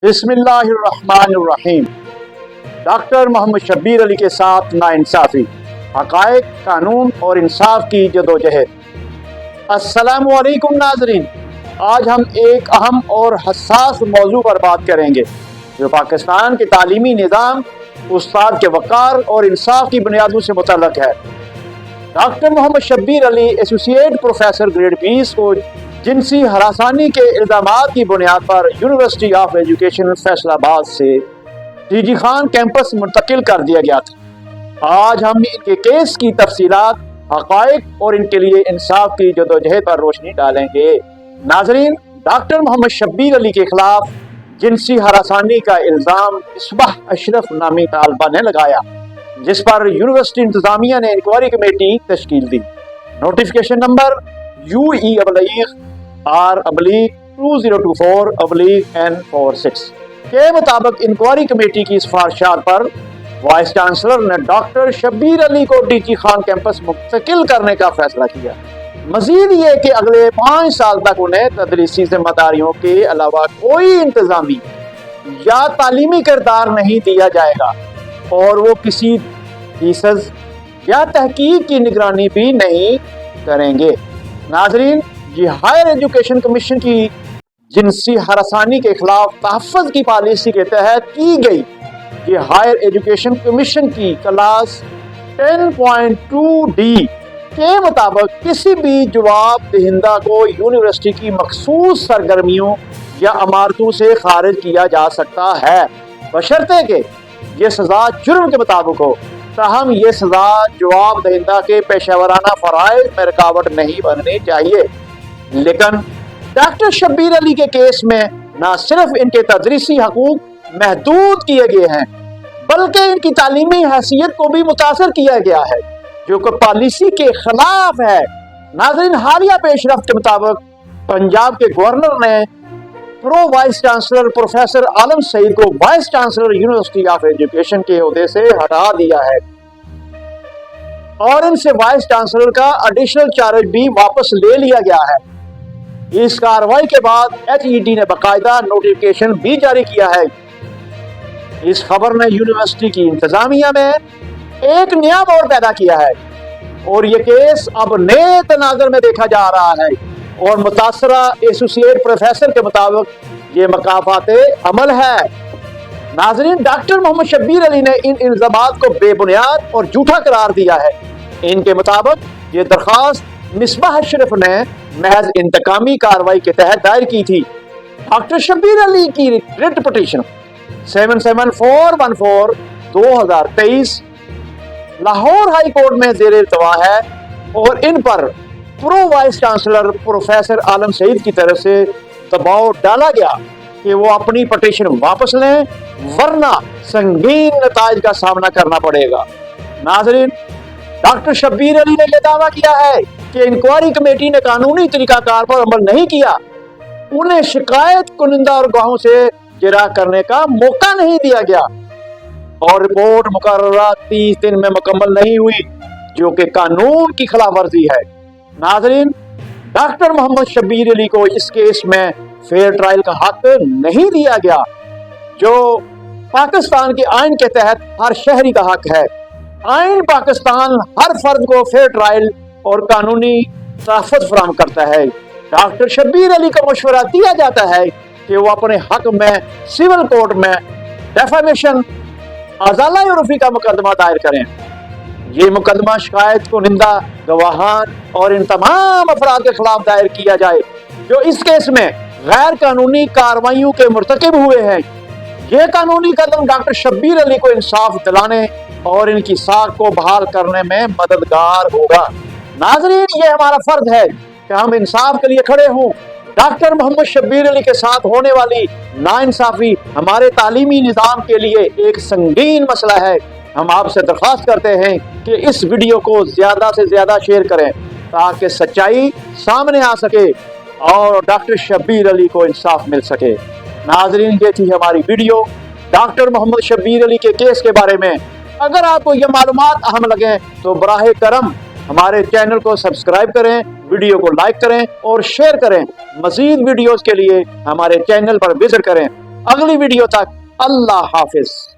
बिस्मिल्लाहिर्रहमानिर्रहीम। डॉक्टर मोहम्मद शब्बीर अली के साथ नाइंसाफ़ी, हक़ाइक़, कानून और इंसाफ की जदोजहद। अस्सलामु अलैकुम नाज़रीन, आज हम एक अहम और हसास मौजू पर बात करेंगे जो पाकिस्तान के तालीमी निज़ाम, उस्ताद के वक़ार और इंसाफ की बुनियादों से मुतल्लक़ है। Doctor Mohammad Shabbir Ali associate professor grade 20 को जिनसी हरासानी के इल्ज़ामात की बुनियाद पर यूनिवर्सिटी ऑफ एजुकेशन फैसलाबाद से टीजी खान कैंपस मुंतकिल कर दिया गया था। आज हम इनके केस की तफसीलात, हक़ाइक़ और इनके लिए इंसाफ की जदोजहद पर रोशनी डालेंगे। नाज़रीन, डॉक्टर मोहम्मद शब्बीर अली के खिलाफ जिनसी हरासानी का इल्ज़ाम मिसबाह अशरफ नामी तालिबा ने लगाया, जिस पर यूनिवर्सिटी इंतज़ामिया ने इंक्वायरी कमेटी तश्कील दी। नोटिफिकेशन नंबर UE/R/2024/N46 के मुताबिक इंक्वायरी कमेटी की सिफारिशात पर वाइस चांसलर ने डॉक्टर शब्बीर अली को टीजी खान कैंपस मुंतकिल करने का फैसला किया। मजीद ये कि अगले 5 साल तक उन्हें तदरीसी जिम्मेदारियों के अलावा कोई इंतजामी या तालीमी किरदार नहीं दिया जाएगा और वो किसी थीसिस या तहकीक की निगरानी भी नहीं करेंगे। नाजरीन, ये हायर एजुकेशन कमीशन की जिनसी हरासानी के खिलाफ तहफ़्फ़ुज़ की पॉलिसी के तहत की गई। ये हायर एजुकेशन कमीशन की क्लास 10.2D के मुताबिक किसी भी जवाब दहिंदा को यूनिवर्सिटी की मखसूस सरगर्मियों या इमारतों से खारिज किया जा सकता है, बशर्ते कि ये सज़ा जुर्म के मुताबिक हो। ताहम ये सज़ा जवाब दहिंदा के पेशेवराना फ़राइज़ में रुकावट नहीं बननी चाहिए। लेकिन डॉक्टर शब्बीर अली के केस में न सिर्फ इनके तदरीसी हकूक महदूद किए गए हैं, बल्कि इनकी तालीमी हैसियत को भी मुतासर किया गया है, जो कि पॉलिसी के खिलाफ है। नाज़रीन, हालिया पेशरफ्त के मुताबिक पंजाब के गवर्नर ने प्रो वाइस चांसलर प्रोफेसर आलम सईद को vice chancellor university of education के ओहदे से हटा दिया है और इनसे वाइस चांसलर का एडिशनल चार्ज भी वापस ले लिया गया है। इस कार्रवाई के बाद HED ने बाकायदा नोटिफिकेशन भी जारी किया है। इस खबर ने यूनिवर्सिटी की इंतजामिया में एक नया मोड़ पैदा किया है और ये केस अब नए तनाज़ुर में देखा जा रहा है और मुतासरा एसोसिएट प्रोफेसर के मुताबिक ये मकाफाते अमल है। नाज़रीन, डॉक्टर मोहम्मद शब्बीर अली ने इन इल्ज़ामात को बेबुनियाद और झूठा करार दिया है। इनके मुताबिक ये दरख्वास्त मिसबाह अशरफ ने महज इंतकामी कार्रवाई के तहत दायर की थी। डॉक्टर शब्बीर अली की writ petition 77414/2023 Lahore high court में ज़ेर इल्तवा है और इन पर प्रो वाइस चांसलर प्रोफेसर आलम सईद की तरफ से दबाव डाला गया कि वो अपनी पिटीशन वापस लें, वरना संगीन नताइज का सामना करना पड़ेगा। नाज़रीन, डॉक्टर शब्बीर अली ने यह दावा किया है कि इंक्वायरी कमेटी ने कानूनी तरीकाकार पर अमल नहीं किया, उन्हें शिकायत कुनिंदा और गवाहों से जिरा करने का मौका नहीं दिया गया और रिपोर्ट मुकर्ररा 30 दिन में मुकम्मल नहीं हुई, जो कि कानून की खिलाफ वर्जी है। नाज़रीन, डॉक्टर मोहम्मद शब्बीर अली को इस केस में फेयर ट्रायल का हक नहीं दिया गया, जो पाकिस्तान के आइन के तहत हर शहरी का हक है। आइन पाकिस्तान हर फर्द को फेयर ट्रायल और कानूनी तहफ़्फ़ुज़ फराहम करता है। डॉक्टर शब्बीर अली को मशवरा दिया जाता है कि वो अपने हक में सिविल कोर्ट में डेफेमेशन अज़ाला उर्फ़ी का मुकदमा दायर करें। ये मुकदमा शिकायत को निंदा, गवाहान और इन तमाम अफराद के खिलाफ दायर किया जाए जो इस केस में गैर कानूनी कार्रवाइयों के मुर्तकिब हुए हैं। ये कानूनी कदम डॉक्टर शब्बीर अली को इंसाफ दिलाने और इनकी साख को बहाल करने में मददगार होगा। नाज़रीन, ये हमारा फर्ज है कि हम इंसाफ के लिए खड़े हों। डॉक्टर मोहम्मद शब्बीर अली के साथ होने वाली नाइंसाफ़ी हमारे तालीमी निज़ाम के लिए एक संगीन मसला है। हम आपसे दरख्वास्त करते हैं कि इस वीडियो को ज़्यादा से ज़्यादा शेयर करें ताकि सच्चाई सामने आ सके और डॉक्टर शब्बीर अली को इंसाफ मिल सके। नाज़रीन, ये थी हमारी वीडियो डॉक्टर मोहम्मद शब्बीर अली के केस के बारे में। अगर आपको ये मालूमात अहम लगे तो बराह करम हमारे चैनल को सब्सक्राइब करें, वीडियो को लाइक करें और शेयर करें। मज़ीद वीडियोज़ के लिए हमारे चैनल पर विजिट करें। اگلی ویڈیو تک اللہ حافظ۔